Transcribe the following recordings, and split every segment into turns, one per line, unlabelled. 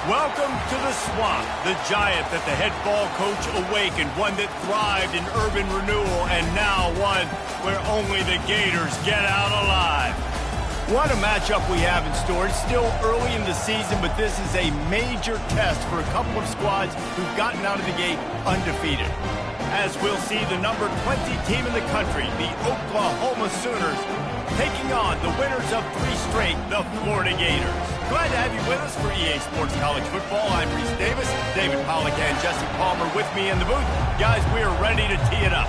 Welcome to the Swamp, the giant that the head ball coach awakened, one that thrived in urban renewal, and now one where only the Gators get out alive. What a matchup we have in store. It's still early in the season, but this is a major test for a couple of squads who've gotten out of the gate undefeated. As we'll see the number 20 team in the country, the Oklahoma Sooners, taking on the winners of 3 straight, the Florida Gators. Glad to have you with us for EA Sports College Football. I'm Reese Davis, David Pollack and Jesse Palmer with me in the booth. Guys, we are ready to tee it up.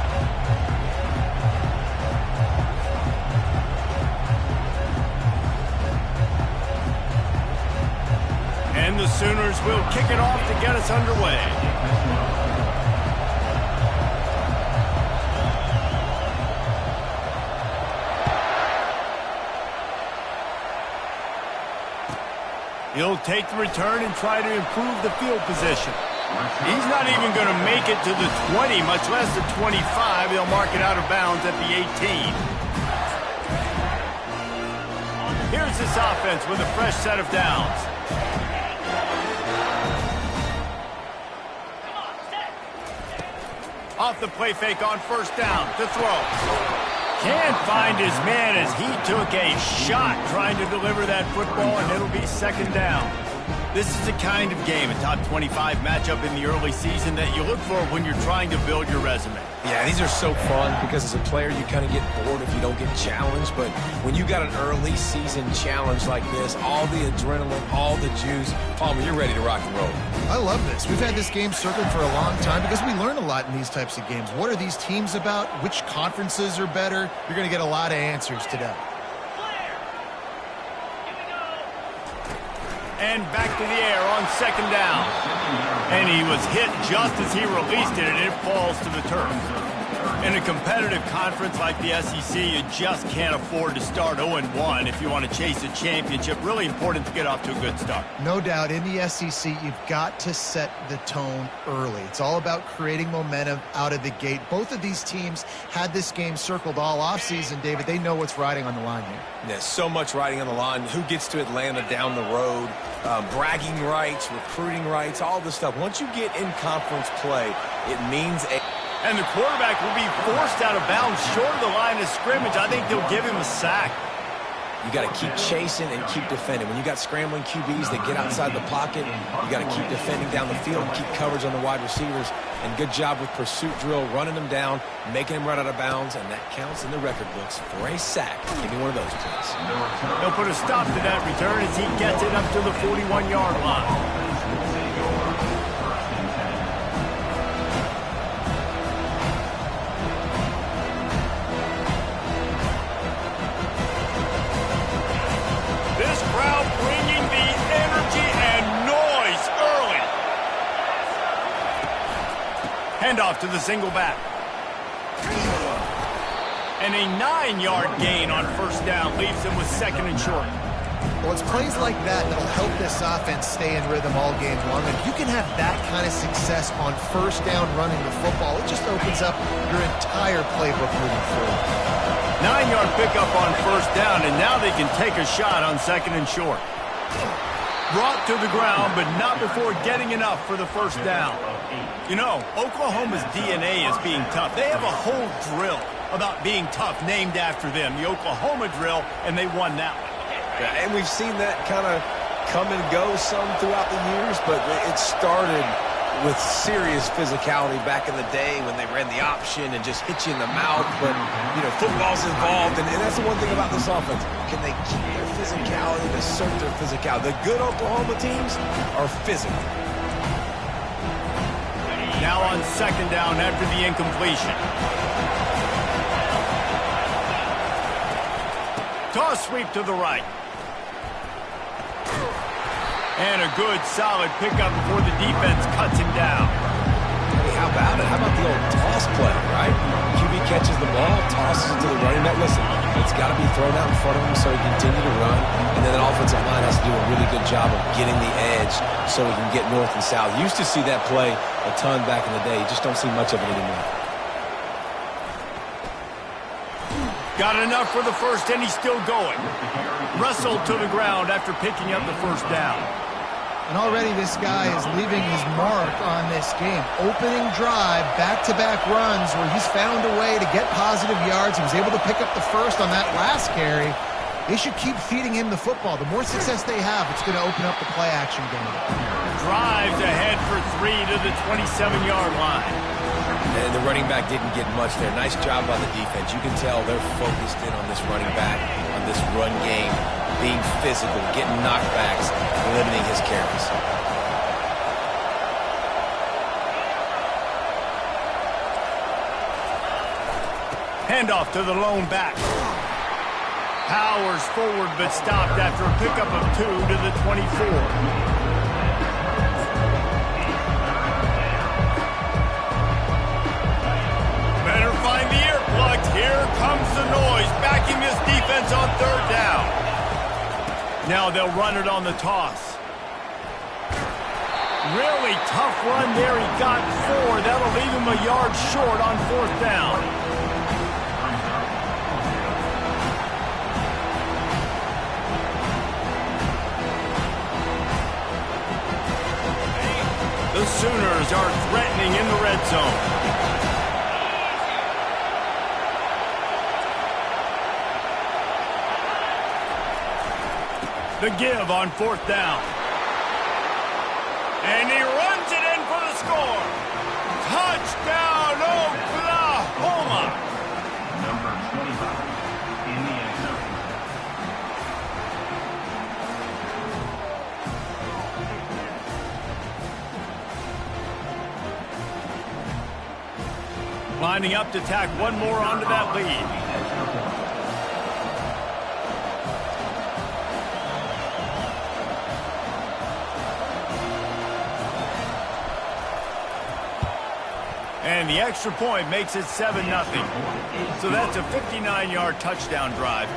And the Sooners will kick it off to get us underway. He'll take the return and try to improve the field position. He's not even going to make it to the 20, much less the 25. They'll mark it out of bounds at the 18. Here's this offense with a fresh set of downs. Off the play fake on first down to throw. Can't find his man as he took a shot trying to deliver that football, and it'll be second down. This is the kind of game, a top 25 matchup in the early season, that you look for when you're trying to build your resume.
Yeah, these are so fun because as a player you kind of get bored if you don't get challenged, but when you got an early season challenge like this, all the adrenaline, all the juice, Palmer, you're ready to rock and roll.
I love this. We've had this game circled for a long time because we learn a lot in these types of games. What are these teams about? Which conferences are better? You're going to get a lot of answers today.
And back to the air on second down. And he was hit just as he released it, and it falls to the turf. In a competitive conference like the SEC, you just can't afford to start 0-1 if you want to chase a championship. Really important to get off to a good start.
No doubt, in the SEC, you've got to set the tone early. It's all about creating momentum out of the gate. Both of these teams had this game circled all offseason, David. They know what's riding on the line here.
There's so much riding on the line. Who gets to Atlanta down the road? Bragging rights, recruiting rights, all this stuff. Once you get in conference play, it means a...
And the quarterback will be forced out of bounds short of the line of scrimmage. I think they'll give him a sack.
You got to keep chasing and keep defending. When you got scrambling QBs that get outside the pocket, you got to keep defending down the field and keep coverage on the wide receivers. And good job with pursuit drill, running them down, making them run out of bounds, and that counts in the record books for a sack. Give me one of those, please.
They'll put a stop to that return as he gets it up to the 41-yard line. Handoff to the single back. And a 9-yard gain on first down leaves them with second and short.
Well, it's plays like that that'll help this offense stay in rhythm all game long. And if you can have that kind of success on first down running the football, it just opens up your entire playbook moving forward.
9-yard pickup on first down, and now they can take a shot on second and short. Brought to the ground, but not before getting enough for the first down. You know, Oklahoma's DNA is being tough. They have a whole drill about being tough named after them, the Oklahoma drill, and they won that one.
Yeah, and we've seen that kind of come and go some throughout the years, but it started with serious physicality back in the day when they ran the option and just hit you in the mouth. But, you know, football's involved, and that's the one thing about this offense. Can they keep their physicality, assert their physicality? The good Oklahoma teams are physical.
Now on second down after the incompletion. Toss sweep to the right. And a good, solid pickup before the defense cuts him down.
Hey, how about it? How about the old toss play, right? QB catches the ball, tosses it to the running back. Listen, it's got to be thrown out in front of him so he can continue to run. And then the offensive line has to do a really good job of getting the edge so he can get north and south. Used to see that play a ton back in the day. You just don't see much of it anymore.
Got enough for the first, and he's still going. Russell to the ground after picking up the first down.
And already this guy is leaving his mark on this game. Opening drive, back-to-back runs where he's found a way to get positive yards. He was able to pick up the first on that last carry. They should keep feeding him the football. The more success they have, it's going to open up the play-action game.
Drives ahead for 3 to the 27-yard line.
And the running back didn't get much there. Nice job by the defense. You can tell they're focused in on this running back, on this run game, being physical, getting knockbacks, limiting his carries.
Handoff to the lone back. Powers forward but stopped after a pickup of 2 to the 24. Better find the earplugs. Here comes the noise, backing this defense on 3rd down. Now they'll run it on the toss. Really tough run there. He got 4. That'll leave him a yard short on 4th down. The Sooners are threatening in the red zone. The give on 4th down. And he runs it in for the score. Touchdown, Oklahoma!
Number 25 in the end zone.
Lining up to tack one more onto that lead. And the extra point makes it 7-0. So that's a 59-yard touchdown drive.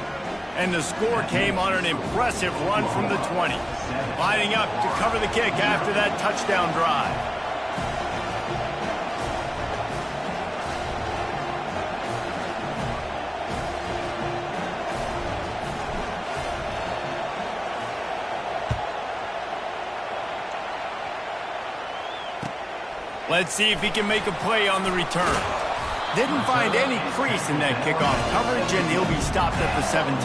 And the score came on an impressive run from the 20. Lining up to cover the kick after that touchdown drive. Let's see if he can make a play on the return. Didn't find any crease in that kickoff coverage, and he'll be stopped at the 17.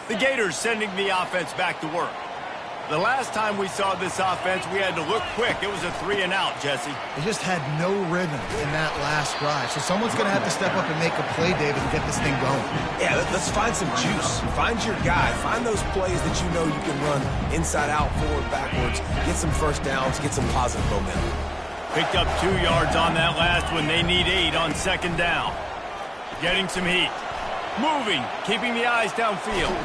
The Gators sending the offense back to work. The last time we saw this offense, we had to look quick. It was a 3-and-out, Jesse.
They just had no rhythm in that last drive. So someone's going to have to step up and make a play, David, and get this thing going.
Yeah, let's find some juice. Find your guy. Find those plays that you know you can run inside out, forward, backwards. Get some first downs. Get some positive momentum.
Picked up 2 yards on that last one. They need 8 on 2nd down. Getting some heat. Moving, keeping the eyes downfield.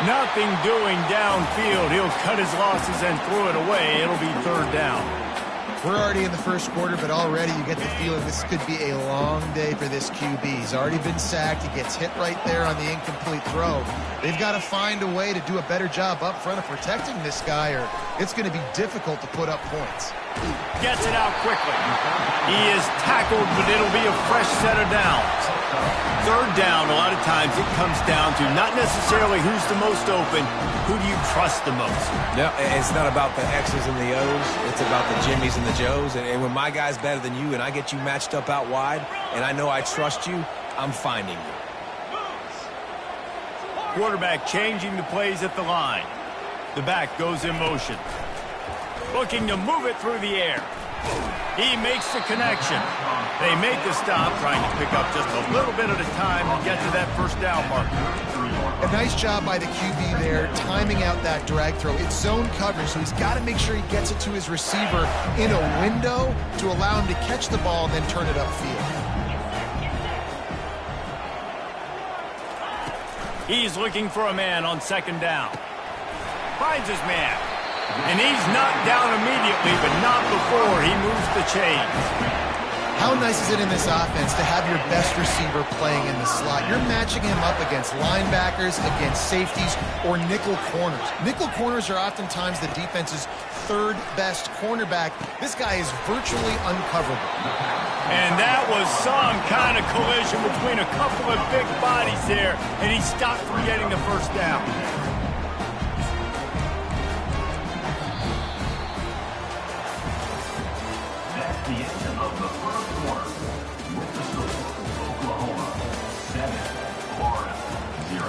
Nothing doing downfield. He'll cut his losses and throw it away. It'll be 3rd down.
We're already in the first quarter, but already you get the feeling this could be a long day for this QB. He's already been sacked. He gets hit right there on the incomplete throw. They've got to find a way to do a better job up front of protecting this guy, or it's going to be difficult to put up points.
Gets it out quickly. He is tackled, but it'll be a fresh set of downs. 3rd down, a lot of times it comes down to not necessarily who's the most open, who do you trust the most?
No, it's not about the X's and the O's. It's about the Jimmys and the Joes. And when my guy's better than you and I get you matched up out wide and I know I trust you, I'm finding you.
Quarterback changing the plays at the line. The back goes in motion. Looking to move it through the air. He makes the connection. They make the stop, trying to pick up just a little bit at a time to get to that 1st down marker.
A nice job by the QB there, timing out that drag throw. It's zone coverage, so he's got to make sure he gets it to his receiver in a window to allow him to catch the ball and then turn it upfield.
He's looking for a man on 2nd down. Finds his man. And he's knocked down immediately, but not before he moves the chains.
How nice is it in this offense to have your best receiver playing in the slot? You're matching him up against linebackers, against safeties, or nickel corners. Nickel corners are oftentimes the defense's third best cornerback. This guy is virtually uncoverable.
And that was some kind of collision between a couple of big bodies there, and he stopped from getting the first down.
That's the end of the first quarter. With the score, Oklahoma 7, Florida 0.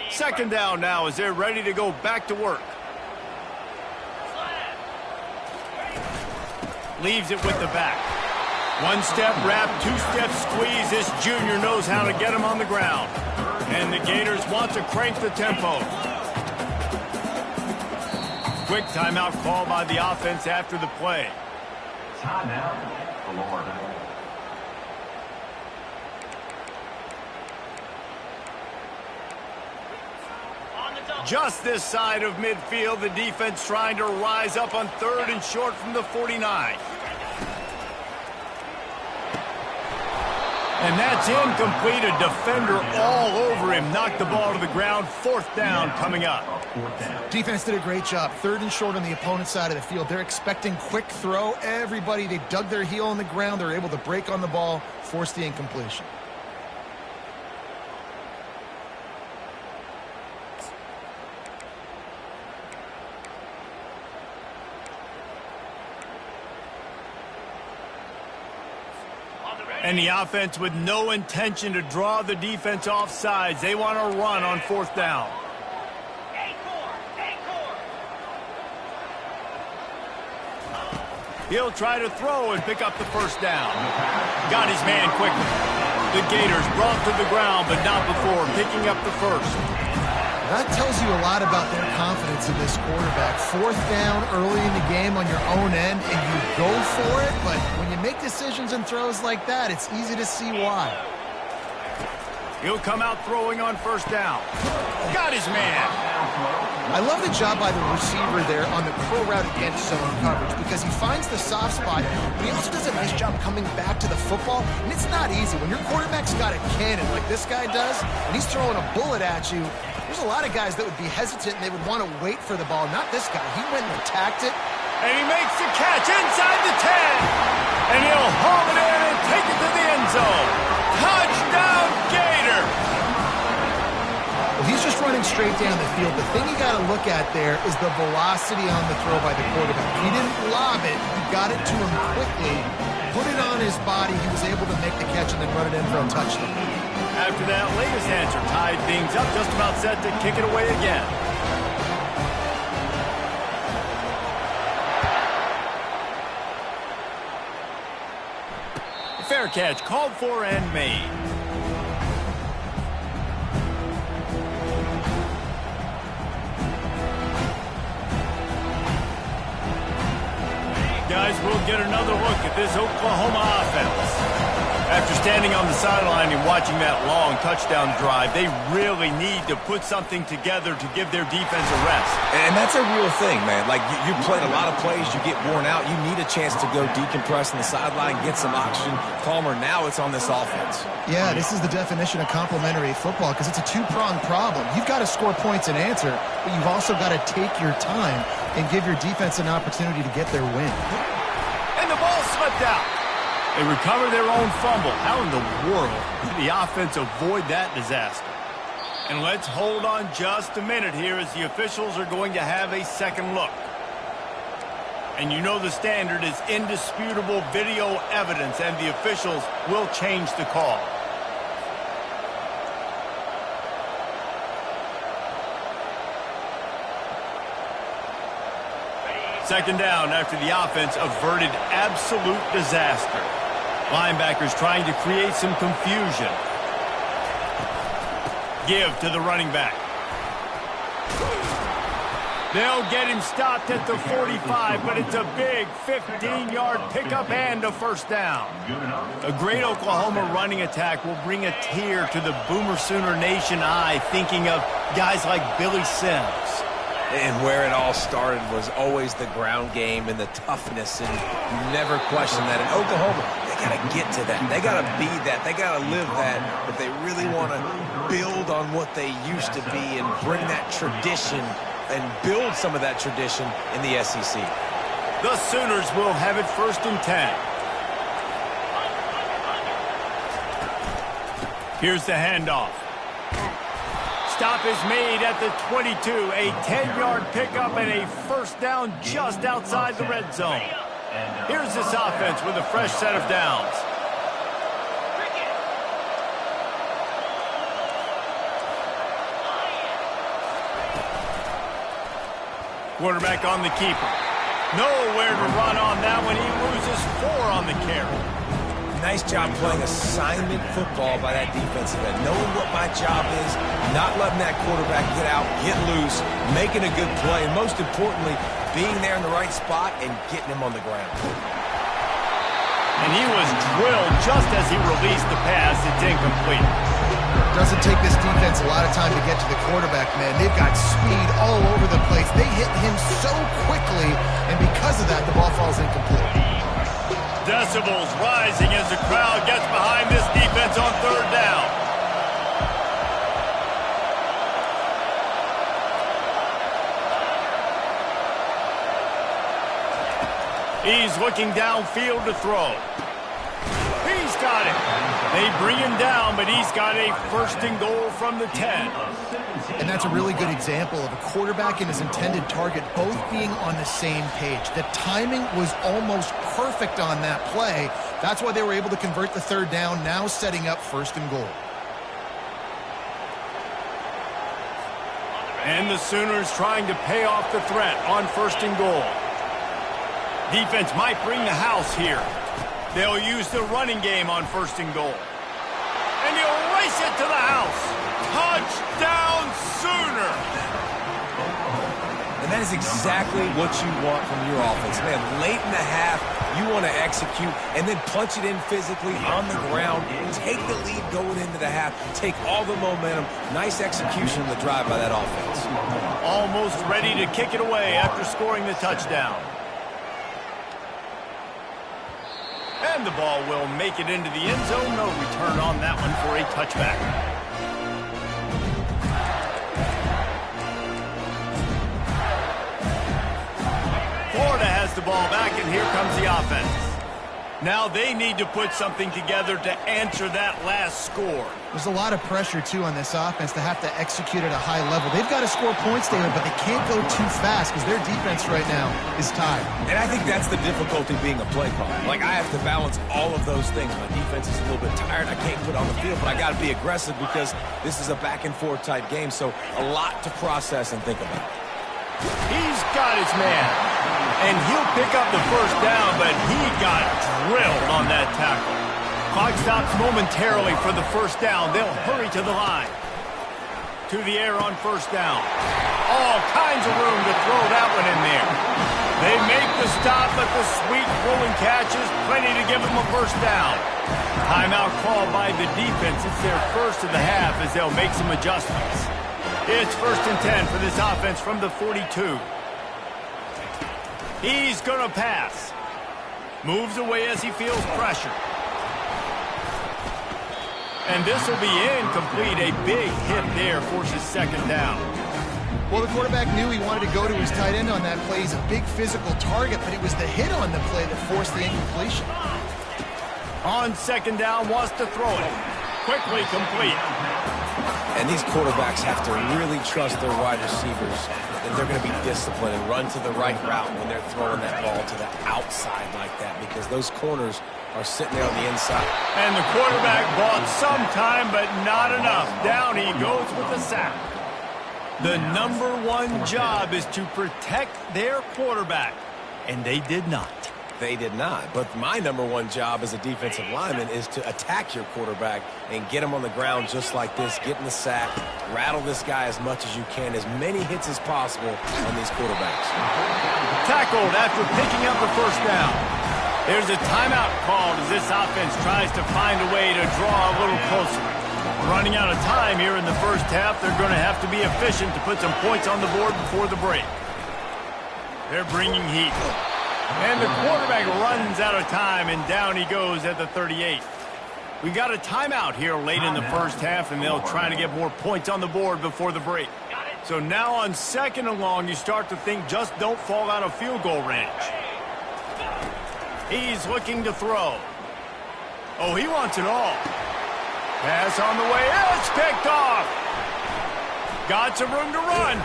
Second down now as they're ready to go back to work. Leaves it with the back. One step wrap, two step squeeze. This junior knows how to get him on the ground. And the Gators want to crank the tempo. Quick timeout call by the offense after the play.
Timeout, Florida.
Just this side of midfield, the defense trying to rise up on third and short from the 49. And that's incomplete. A defender all over him. Knocked the ball to the ground. Fourth down coming up.
Defense did a great job. Third and short on the opponent's side of the field. They're expecting quick throw. Everybody, they dug their heel on the ground. They're able to break on the ball, force the incompletion.
And the offense with no intention to draw the defense off sides. They want to run on fourth down. He'll try to throw and pick up the first down. Got his man quickly. The Gators brought to the ground, but not before picking up the first.
That tells you a lot about their confidence in this quarterback. Fourth down early in the game on your own end, and you go for it, but when you make decisions and throws like that, it's easy to see why.
He'll come out throwing on first down. Got his man.
I love the job by the receiver there on the curl route against zone coverage because he finds the soft spot, but he also does a nice job coming back to the football, and it's not easy. When your quarterback's got a cannon like this guy does, and he's throwing a bullet at you, there's a lot of guys that would be hesitant and they would want to wait for the ball. Not this guy. He went and attacked it.
And he makes the catch inside the 10. And he'll haul it in and take it to the end zone. Touchdown, Gator!
Well, he's just running straight down the field. The thing you got to look at there is the velocity on the throw by the quarterback. He didn't lob it. He got it to him quickly, put it on his body. He was able to make the catch and then run it in for a touchdown.
After that latest answer tied things up, just about set to kick it away again. Fair catch called for and made. Guys, we'll get another look at this Oklahoma offense. After standing on the sideline and watching that long touchdown drive, they really need to put something together to give their defense a rest.
And that's a real thing, man. Like, you played a lot of plays, you get worn out, you need a chance to go decompress on the sideline, get some oxygen, calmer. Now it's on this offense.
Yeah, this is the definition of complementary football because it's a two-pronged problem. You've got to score points and answer, but you've also got to take your time and give your defense an opportunity to get their win.
And the ball slipped out. They recover their own fumble. How in the world did the offense avoid that disaster? And let's hold on just a minute here as the officials are going to have a second look. And you know the standard is indisputable video evidence, and the officials will change the call. Second down after the offense averted absolute disaster. Linebackers trying to create some confusion. Give to the running back. They'll get him stopped at the 45, but it's a big 15-yard pickup and a first down. A great Oklahoma running attack will bring a tear to the Boomer Sooner Nation eye, thinking of guys like Billy Sims.
And where it all started was always the ground game and the toughness, and you never question that. In Oklahoma, they got to get to that. They got to be that. They got to live that if they really want to build on what they used to be and bring that tradition and build some of that tradition in the SEC.
The Sooners will have it 1st and 10. Here's the handoff. Stop is made at the 22. A 10-yard pickup and a first down just outside the red zone. Here's this offense with a fresh set of downs. Quarterback on the keeper. Nowhere to run on that one. He loses 4 on the carry.
Nice job playing assignment football by that defensive end. Knowing what my job is, not letting that quarterback get out, get loose, making a good play, and most importantly, being there in the right spot and getting him on the ground.
And he was drilled just as he released the pass. It's incomplete.
Doesn't take this defense a lot of time to get to the quarterback, man. They've got speed all over the place. They hit him so quickly, and because of that, the ball falls incomplete.
Decibels rising as the crowd gets behind this defense on 3rd down. He's looking downfield to throw. He's got it. They bring him down, but he's got a 1st and goal from the 10.
And that's a really good example of a quarterback and his intended target both being on the same page. The timing was almost perfect on that play. That's why they were able to convert the 3rd down, now setting up 1st and goal.
And the Sooners trying to pay off the threat on 1st and goal. Defense might bring the house here. They'll use the running game on 1st and goal. And he'll race it to the house. Touchdown, Sooner!
And that is exactly what you want from your offense. Man, late in the half, you want to execute and then punch it in physically on the ground. Take the lead going into the half. Take all the momentum. Nice execution on the drive by that offense.
Almost ready to kick it away after scoring the touchdown. And the ball will make it into the end zone. No return on that one for a touchback. Florida has the ball back, and here comes the offense. Now they need to put something together to answer that last score.
There's a lot of pressure, too, on this offense to have to execute at a high level. They've got to score points there, but they can't go too fast because their defense right now is tired.
And I think that's the difficulty being a play caller. Like, I have to balance all of those things. My defense is a little bit tired. I can't put on the field, but I got to be aggressive because this is a back-and-forth type game, so a lot to process and think about.
He's got his man, and he'll pick up the 1st down, but he got drilled on that tackle. Clock stops momentarily for the 1st down. They'll hurry to the line. To the air on 1st down. All kinds of room to throw that one in there. They make the stop, but the sweet rolling catch is plenty to give them a 1st down. Timeout called by the defense. It's their 1st of the half as they'll make some adjustments. It's 1st and 10 for this offense from the 42. He's going to pass. Moves away as he feels pressure. And this will be incomplete. A big hit there forces 2nd down.
Well, the quarterback knew he wanted to go to his tight end on that play. He's a big physical target, but it was the hit on the play that forced the incompletion.
On 2nd down, wants to throw it. Quickly complete.
And these quarterbacks have to really trust their wide receivers that they're going to be disciplined and run to the right route when they're throwing that ball to the outside like that, because those corners are sitting there on the inside.
And the quarterback bought some time, but not enough. Down he goes with the sack. The #1 job is to protect their quarterback, and they did not.
They did not. But my number one job as a defensive lineman is to attack your quarterback and get him on the ground just like this, get in the sack, rattle this guy as much as you can, as many hits as possible on these quarterbacks.
Tackled after picking up the first down. There's a timeout called as this offense tries to find a way to draw a little closer. Running out of time here in the first half, they're going to have to be efficient to put some points on the board before the break. They're bringing heat. And the quarterback runs out of time, and down he goes at the 38. We got a timeout here late in the first half, and they'll try to get more points on the board before the break. So now on 2nd and long, you start to think just don't fall out of field goal range. He's looking to throw. Oh, he wants it all. Pass on the way. It's picked off. Got some room to run.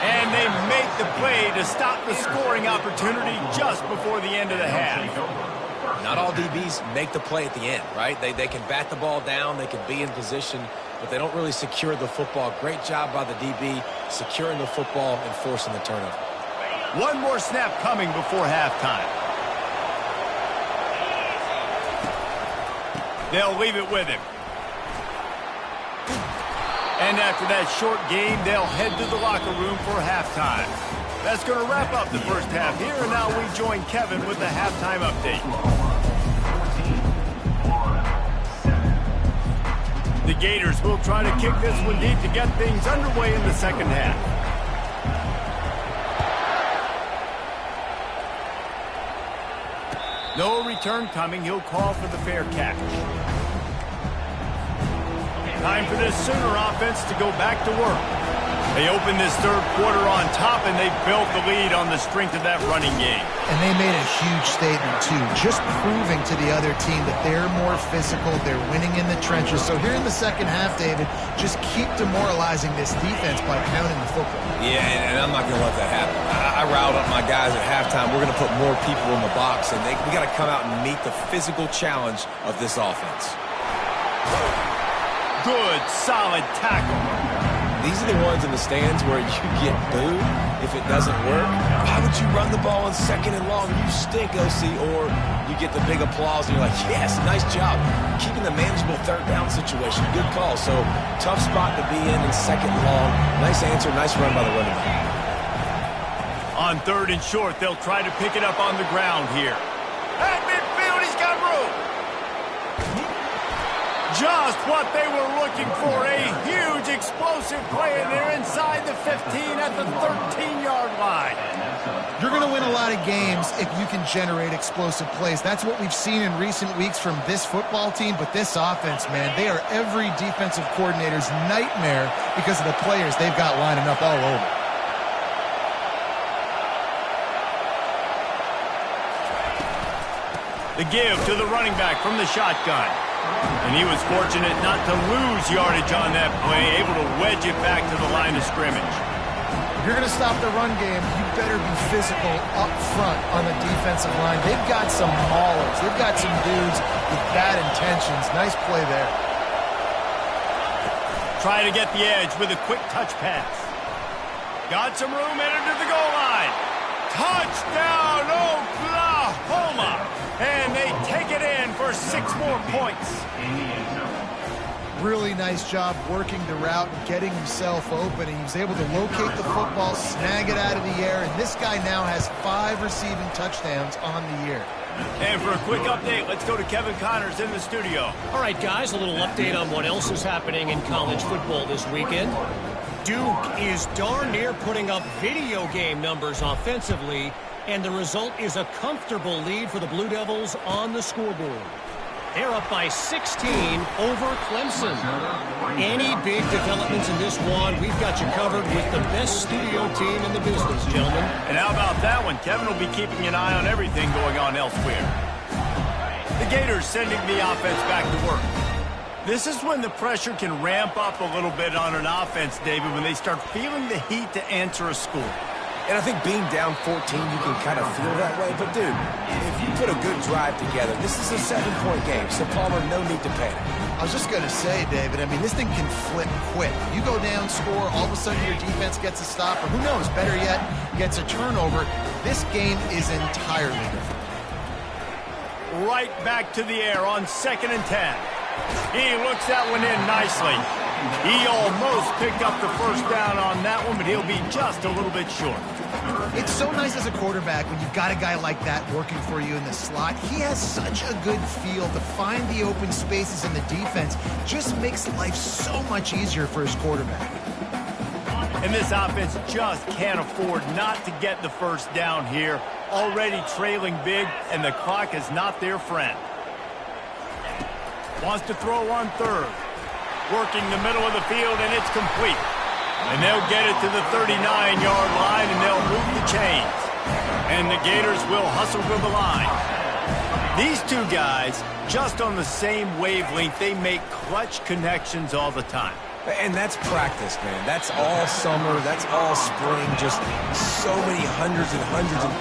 And they make the play to stop the scoring opportunity just before the end of the half.
Not all DBs make the play at the end, right? They can bat the ball down, they can be in position, but they don't really secure the football. Great job by the DB securing the football and forcing the turnover.
One more snap coming before halftime. They'll leave it with him. And after that short game, they'll head to the locker room for halftime. That's going to wrap up the first half here, and now we join Kevin with the halftime update. The Gators will try to kick this one deep to get things underway in the second half. No return coming. He'll call for the fair catch. Time for this Sooner offense to go back to work. They opened this third quarter on top, and they built the lead on the strength of that running game.
And they made a huge statement, too, just proving to the other team that they're more physical, they're winning in the trenches. So here in the second half, David, just keep demoralizing this defense by pounding the football.
Yeah, and I'm not going to let that happen. I riled up my guys at halftime. We're going to put more people in the box, and we got to come out and meet the physical challenge of this offense.
Good, solid tackle.
These are the ones in the stands where you get booed if it doesn't work. Why would you run the ball on 2nd and long? You stink, OC. Or you get the big applause and you're like, yes, nice job. Keeping the manageable third down situation. Good call. So tough spot to be in 2nd and long. Nice answer, nice run by the running back.
On 3rd and short, they'll try to pick it up on the ground here. At midfield, he's got room. Just what they were looking for, a huge explosive play, and they're inside the 15 at the 13-yard line.
You're going to win a lot of games if you can generate explosive plays. That's what we've seen in recent weeks from this football team, but this offense, man, they are every defensive coordinator's nightmare because of the players they've got lining up all over.
The give to the running back from the shotgun. And he was fortunate not to lose yardage on that play, able to wedge it back to the line of scrimmage.
If you're going to stop the run game, you better be physical up front on the defensive line. They've got some maulers. They've got some dudes with bad intentions. Nice play there.
Try to get the edge with a quick touch pass. Got some room, headed to the goal line. Touchdown, Oklahoma! And they take it in for 6 more points.
Really nice job working the route and getting himself open. He was able to locate the football, snag it out of the air, and this guy now has 5 receiving touchdowns on the year.
And for a quick update, let's go to Kevin Connors in the studio.
All right, guys, a little update on what else is happening in college football this weekend. Duke is darn near putting up video game numbers offensively, and the result is a comfortable lead for the Blue Devils on the scoreboard. They're up by 16 over Clemson. Any big developments in this one, we've got you covered with the best studio team in the business, gentlemen.
And how about that one? Kevin will be keeping an eye on everything going on elsewhere. The Gators sending the offense back to work. This is when the pressure can ramp up a little bit on an offense, David, when they start feeling the heat to answer a score.
And I think being down 14, you can kind of feel that way. But, dude, if you put a good drive together, this is a 7-point game. So, Palmer, no need to panic.
I was just going to say, David, I mean, this thing can flip quick. You go down, score, all of a sudden your defense gets a stop, or who knows, better yet, gets a turnover. This game is entirely different.
right back to the air on 2nd and 10. He looks that one in nicely. He almost picked up the first down on that one, but he'll be just a little bit short.
It's so nice as a quarterback when you've got a guy like that working for you in the slot. He has such a good feel to find the open spaces in the defense. Just makes life so much easier for his quarterback.
And this offense just can't afford not to get the first down here. Already trailing big, and the clock is not their friend. Wants to throw on 3rd. Working the middle of the field, and it's complete. And they'll get it to the 39-yard line, and they'll move the chains. And the Gators will hustle to the line. These two guys, just on the same wavelength, they make clutch connections all the time.
And that's practice, man. That's all summer. That's all spring. Just so many hundreds and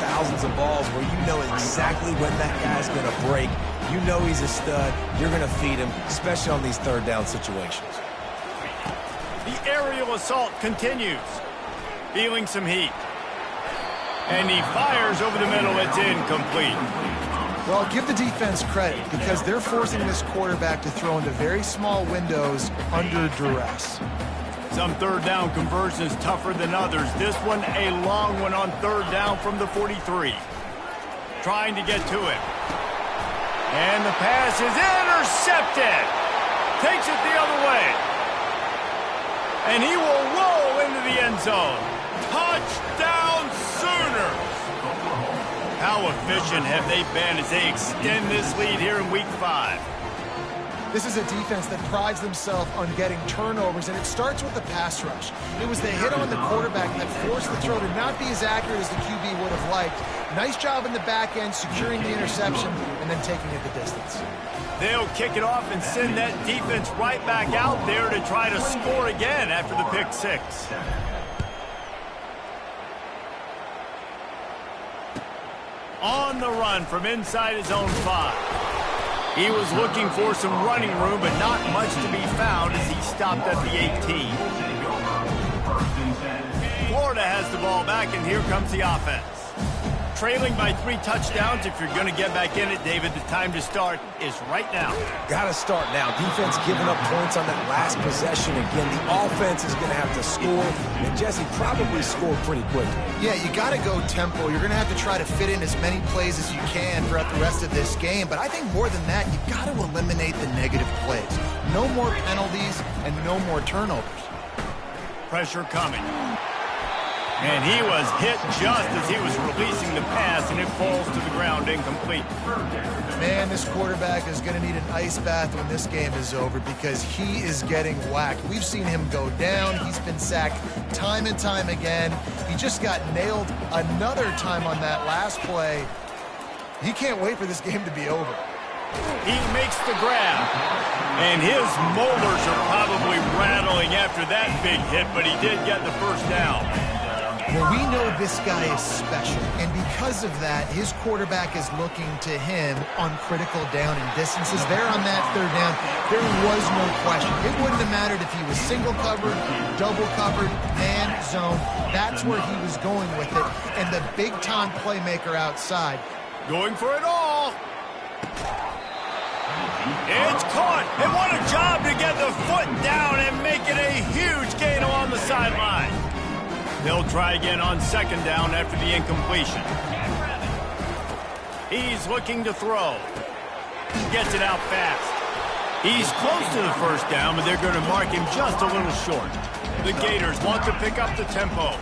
thousands of balls where you know exactly when that guy's going to break. You know he's a stud. You're going to feed him, especially on these 3rd down situations.
The aerial assault continues. Feeling some heat. And he fires over the middle. It's incomplete.
Well, give the defense credit because they're forcing this quarterback to throw into very small windows under duress.
Some 3rd down conversions tougher than others. This one a long one on 3rd down from the 43. Trying to get to it. And the pass is intercepted. Takes it the other way. And he will roll into the end zone. Touchdown Sooners! How efficient have they been as they extend this lead here in Week 5?
This is a defense that prides themselves on getting turnovers, and it starts with the pass rush. It was the hit on the quarterback that forced the throw to not be as accurate as the QB would have liked. Nice job in the back end, securing the interception, and then taking it the distance.
They'll kick it off and send that defense right back out there to try to score again after the pick 6. On the run from inside his own 5. He was looking for some running room, but not much to be found as he stopped at the 18. Florida has the ball back, and here comes the offense. Trailing by 3 touchdowns. If you're going to get back in it, David, the time to start is right now.
Got to start now. Defense giving up points on that last possession. Again, the offense is going to have to score, and Jesse probably scored pretty quickly.
Yeah, you got to go tempo. You're going to have to try to fit in as many plays as you can throughout the rest of this game. But I think more than that, you've got to eliminate the negative plays. No more penalties and no more turnovers.
Pressure coming. And he was hit just as he was releasing the pass, and it falls to the ground incomplete.
Man, this quarterback is going to need an ice bath when this game is over because he is getting whacked. We've seen him go down. He's been sacked time and time again. He just got nailed another time on that last play. He can't wait for this game to be over.
He makes the grab, and his molars are probably rattling after that big hit, but he did get the first down.
Well, we know this guy is special, and because of that, his quarterback is looking to him on critical down and distances. There on that 3rd down, there was no question. It wouldn't have mattered if he was single covered, double covered, man, zone. That's where he was going with it, and the big-time playmaker outside.
Going for it all. It's caught, and what a job to get the foot down and make it a huge gain along the sideline. They'll try again on 2nd down after the incompletion. He's looking to throw. Gets it out fast. He's close to the first down, but they're going to mark him just a little short. The Gators want to pick up the tempo.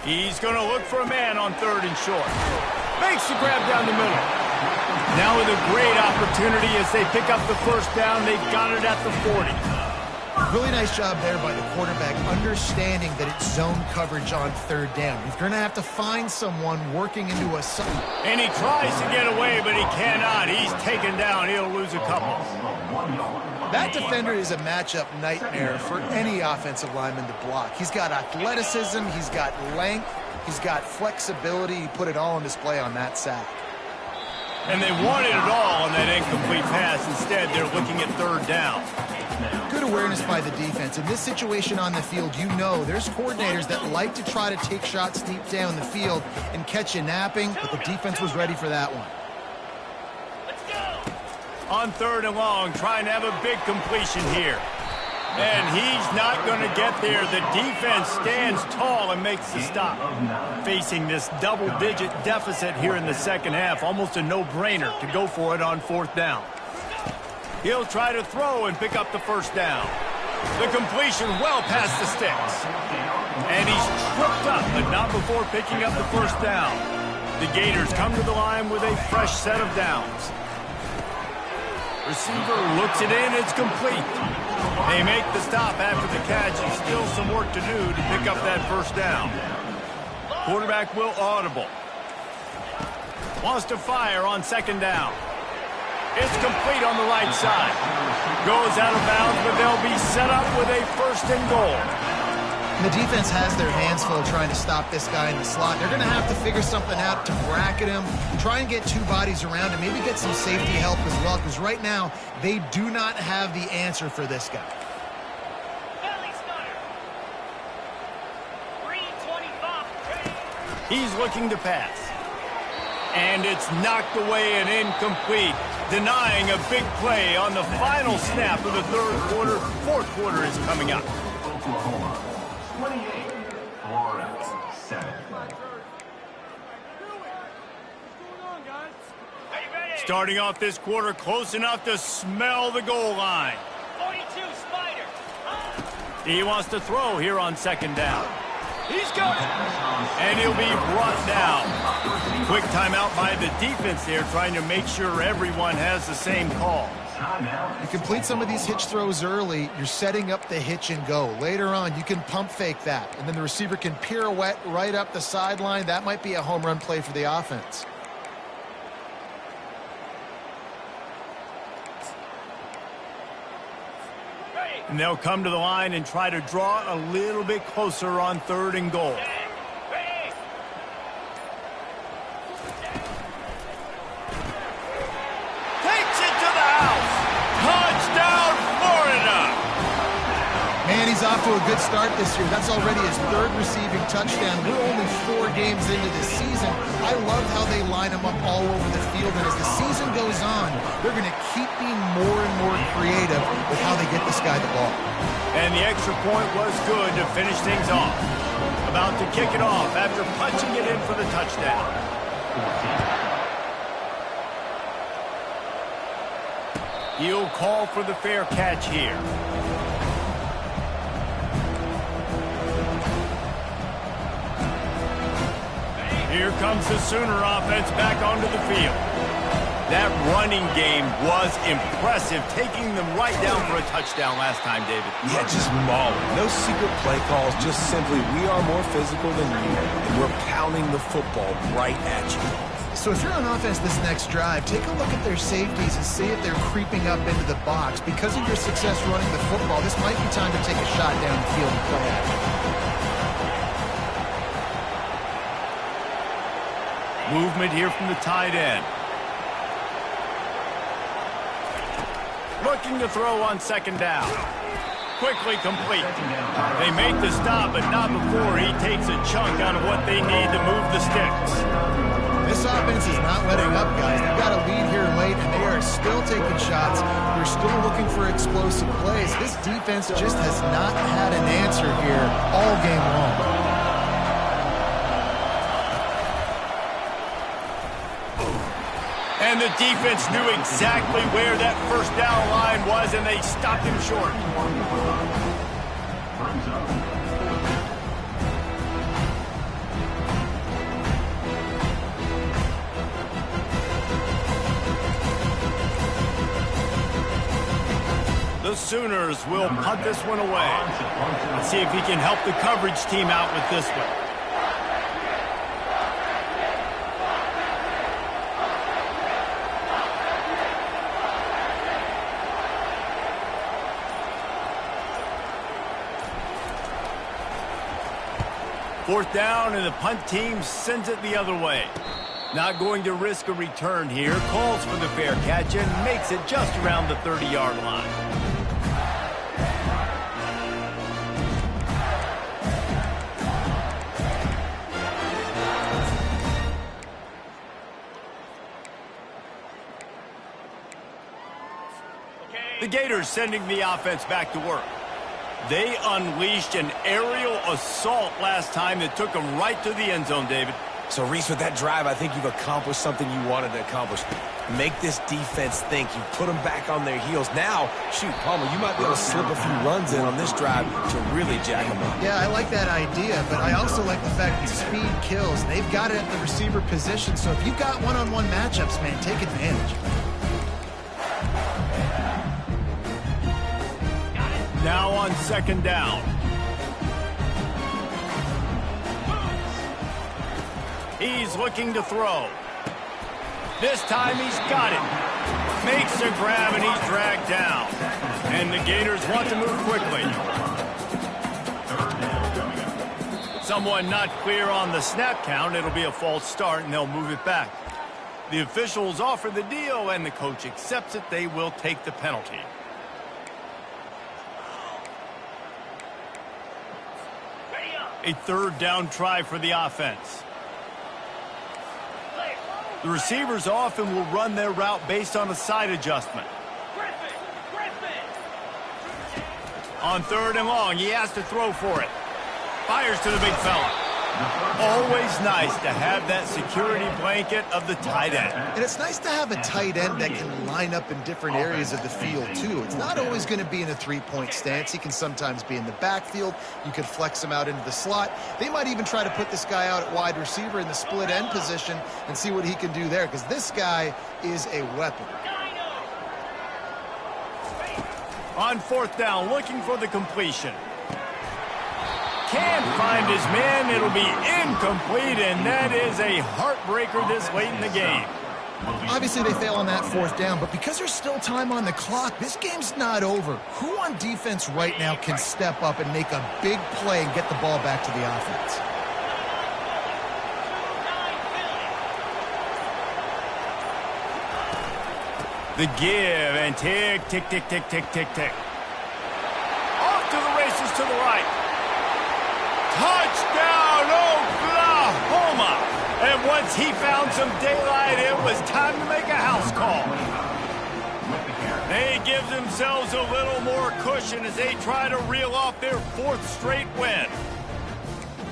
He's going to look for a man on 3rd and short. Makes the grab down the middle. Now with a great opportunity as they pick up the first down. They've got it at the 40.
Really nice job there by the quarterback, understanding that it's zone coverage on 3rd down. You're going to have to find someone working into a...
And he tries to get away, but he cannot. He's taken down. He'll lose a couple.
That defender is a matchup nightmare for any offensive lineman to block. He's got athleticism, he's got length, he's got flexibility. He put it all on display on that sack.
And they wanted it all on that incomplete pass. Instead, they're looking at 3rd down.
Good good awareness by the defense. In this situation on the field, you know there's coordinators that like to try to take shots deep down the field and catch you napping, but the defense was ready for that one.
On 3rd and long, trying to have a big completion here. And he's not going to get there. The defense stands tall and makes the stop. Facing this double-digit deficit here in the second half, almost a no-brainer to go for it on 4th down. He'll try to throw and pick up the first down. The completion well past the sticks. And he's tripped up, but not before picking up the first down. The Gators come to the line with a fresh set of downs. Receiver looks it in, it's complete. They make the stop after the catch, and still some work to do to pick up that first down. Quarterback will audible. Wants to fire on 2nd down. It's complete on the right side. Goes out of bounds, but they'll be set up with a 1st and goal.
And the defense has their hands full trying to stop this guy in the slot. They're going to have to figure something out to bracket him, try and get 2 bodies around him, maybe get some safety help as well, because right now they do not have the answer for this guy.
He's looking to pass. And it's knocked away and incomplete, denying a big play on the final snap of the 3rd quarter. 4th quarter is coming up.
Oklahoma 28, Florida 7.
Starting off this quarter close enough to smell the goal line.
42 Spider.
He wants to throw here on 2nd down. He's got it. And he'll be brought down. Quick timeout by the defense there, trying to make sure everyone has the same call.
You complete some of these hitch throws early, you're setting up the hitch and go. Later on, you can pump fake that, and then the receiver can pirouette right up the sideline. That might be a home run play for the offense.
And they'll come to the line and try to draw a little bit closer on 3rd and goal. Takes it to the house. Touchdown, Florida.
Man, he's off to a good start this year. That's already his 3rd receiving touchdown. We're only 4 games into this season. I love how they line him up all over the field, and as the season goes on, they're going to keep being more and more creative with how they get this guy the ball.
And the extra point was good to finish things off. About to kick it off after punching it in for the touchdown. He'll call for the fair catch here. Here comes the Sooner offense back onto the field. That running game was impressive, taking them right down for a touchdown last time, David.
Yeah, just mauling. No secret play calls, just simply we are more physical than you, and we're pounding the football right at you.
So if you're on offense this next drive, take a look at their safeties and see if they're creeping up into the box. Because of your success running the football, this might be time to take a shot down the field and play action.
Movement here from the tight end. Looking to throw on 2nd down. Quickly complete. They make the stop, but not before he takes a chunk out of what they need to move the sticks.
This offense is not letting up, guys. They've got a lead here late, and they are still taking shots. They're still looking for explosive plays. This defense just has not had an answer here all game long.
And the defense knew exactly where that first down line was, and they stopped him short. The Sooners will punt this one away. Let's see if he can help the coverage team out with this one. Fourth down, and the punt team sends it the other way. Not going to risk a return here. Calls for the fair catch and makes it just around the 30-yard line. Gators sending the offense back to work. They unleashed an aerial assault last time that took them right to the end zone, David.
So, Reese, with that drive, I think you've accomplished something you wanted to accomplish. Make this defense think. You put them back on their heels. Now, shoot, Palmer, you might be able to slip a few runs in on this drive to really jack them up.
Yeah, I like that idea, but I also like the fact that speed kills. They've got it at the receiver position, so if you've got one-on-one matchups, man, take advantage.
Now on second down. He's looking to throw. This time he's got it. Makes a grab and he's dragged down. And the Gators want to move quickly. Someone not clear on the snap count. It'll be a false start and they'll move it back. The officials offer the deal and the coach accepts it. They will take the penalty. A third down try for the offense. The receivers often will run their route based on a side adjustment. On third and long, he has to throw for it. Fires to the big fella. Always nice to have that security blanket of the tight end.
And it's nice to have a tight end that can line up in different areas of the field, too. It's not always going to be in a three-point stance. He can sometimes be in the backfield. You could flex him out into the slot. They might even try to put this guy out at wide receiver in the split end position and see what he can do there, because this guy is a weapon.
On fourth down, looking for the completion. Can't find his man. It'll be incomplete, and that is a heartbreaker this late in the game.
Obviously, they fail on that fourth down, but because there's still time on the clock, this game's not over. Who on defense right now can step up and make a big play and get the ball back to the offense?
The give and tick, tick, tick, tick, tick, tick, tick. Off to the races to the right. Touchdown, Oklahoma! And once he found some daylight, it was time to make a house call. They give themselves a little more cushion as they try to reel off their fourth straight win.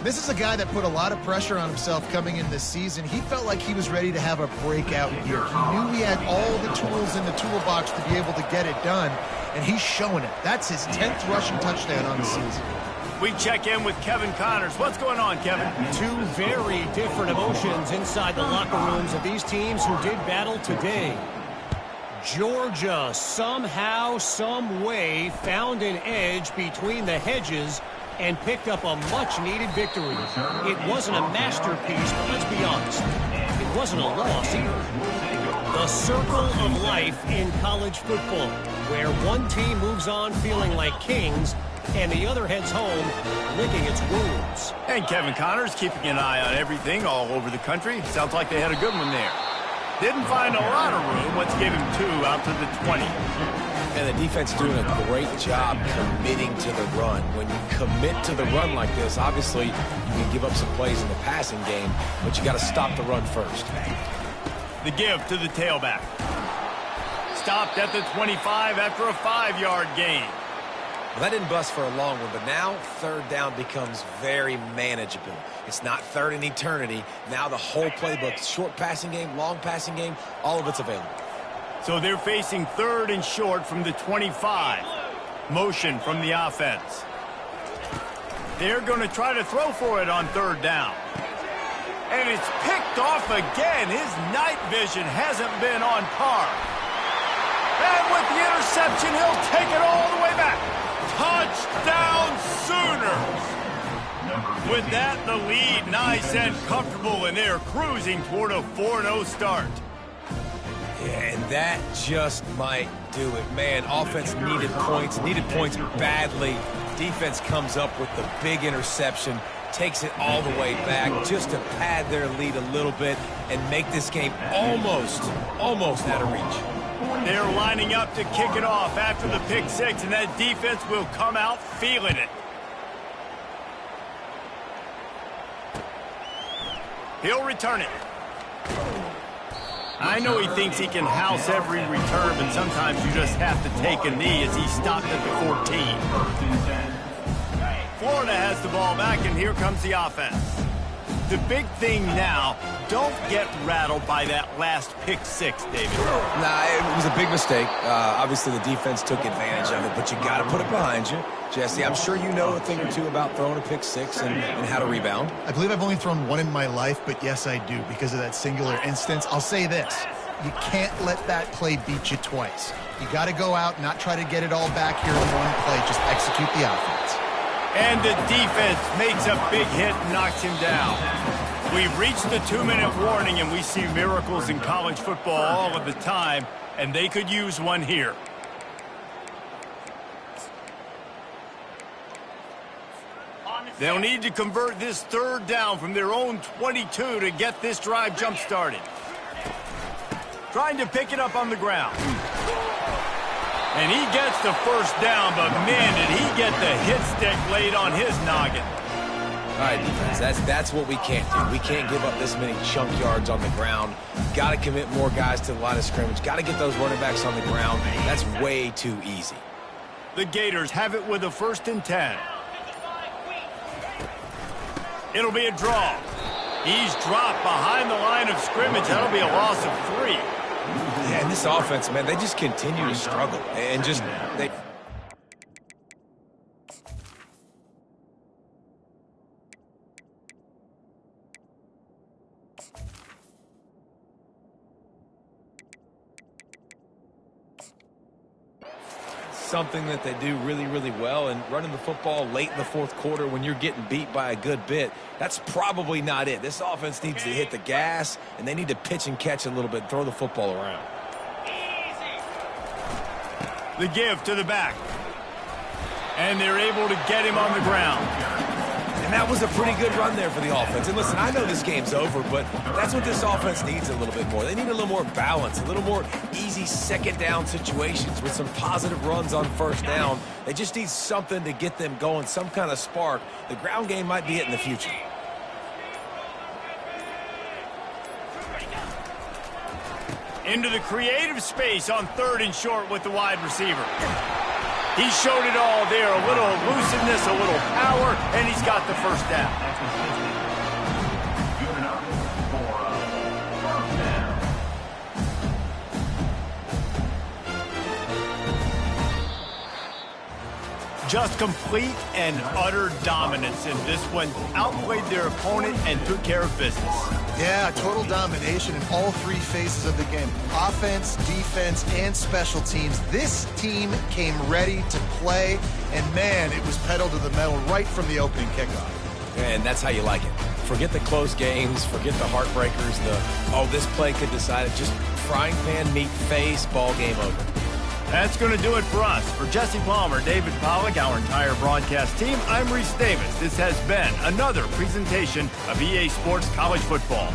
This is a guy that put a lot of pressure on himself coming in this season. He felt like he was ready to have a breakout year. He knew he had all the tools in the toolbox to be able to get it done, and he's showing it. That's his 10th rushing touchdown on the season.
We check in with Kevin Connors. What's going on, Kevin?
Two very different emotions inside the locker rooms of these teams who did battle today. Georgia somehow, some way found an edge between the hedges and picked up a much-needed victory. It wasn't a masterpiece, but let's be honest, it wasn't a loss either. The circle of life in college football, where one team moves on feeling like kings and the other heads home licking its wounds.
And Kevin Connors keeping an eye on everything all over the country. Sounds like they had a good one there. Didn't find a lot of room. Let's give him 2 out to the 20.
And the defense doing a great job committing to the run. When you commit to the run like this, obviously you can give up some plays in the passing game, but you got to stop the run first.
The give to the tailback. Stopped at the 25 after a 5-yard gain.
Well, that didn't bust for a long one, but now third down becomes very manageable. It's not third in eternity. Now the whole playbook, short passing game, long passing game, all of it's available.
So they're facing third and short from the 25. Motion from the offense. They're going to try to throw for it on third down. And it's picked off again. His night vision hasn't been on par. And with the interception, he'll take it all the way back. Touchdown Sooners! With that, the lead nice and comfortable, and they're cruising toward a 4-0 start.
Yeah, and that just might do it. Man, offense needed points badly. Defense comes up with the big interception, takes it all the way back just to pad their lead a little bit and make this game almost out of reach.
They're lining up to kick it off after the pick six, and that defense will come out feeling it. He'll return it. I know he thinks he can house every return, but sometimes you just have to take a knee as he stopped at the 14. Florida has the ball back, and here comes the offense. The big thing now, don't get rattled by that last pick six, David.
Nah, it was a big mistake. Obviously, the defense took advantage of it, but you got to put it behind you. Jesse, I'm sure you know a thing or two about throwing a pick six and how to rebound.
I believe I've only thrown one in my life, but yes, I do, because of that singular instance. I'll say this. You can't let that play beat you twice. You got to go out, not try to get it all back here in one play. Just execute the offense.
And the defense makes a big hit and knocks him down. We've reached the 2-minute warning, and we see miracles in college football all of the time, and they could use one here. They'll need to convert this third down from their own 22 to get this drive jump-started. Trying to pick it up on the ground. And he gets the first down, but man, did he get the hit stick laid on his noggin.
All right, defense, that's what we can't do. We can't give up this many chunk yards on the ground. Got to commit more guys to the line of scrimmage. Got to get those running backs on the ground. That's way too easy.
The Gators have it with a 1st and 10. It'll be a draw. He's dropped behind the line of scrimmage. That'll be a loss of 3.
Yeah, and this offense, man, they just continue to struggle. And just, they... Something that they do really, really well, and running the football late in the 4th quarter when you're getting beat by a good bit, that's probably not it. This offense needs to hit the gas, and they need to pitch and catch a little bit, throw the football around.
The give to the back. And they're able to get him on the ground.
And that was a pretty good run there for the offense. And listen, I know this game's over, but that's what this offense needs a little bit more. They need a little more balance, a little more easy 2nd down situations with some positive runs on 1st down. They just need something to get them going, some kind of spark. The ground game might be it in the future.
Into the creative space on 3rd and short with the wide receiver. He showed it all there, a little elusiveness, a little power, and he's got the first down.
Good enough for a 1st down.
Just complete and utter dominance in this one. Outplayed their opponent and took care of business.
Yeah, total domination in all 3 phases of the game. Offense, defense, and special teams. This team came ready to play, and man, it was pedal to the metal right from the opening kickoff.
And that's how you like it. Forget the close games, forget the heartbreakers, this play could decide it. Just frying pan, meat face, ball game over.
That's going to do it for us. For Jesse Palmer, David Pollack, our entire broadcast team, I'm Reese Davis. This has been another presentation of EA Sports College Football.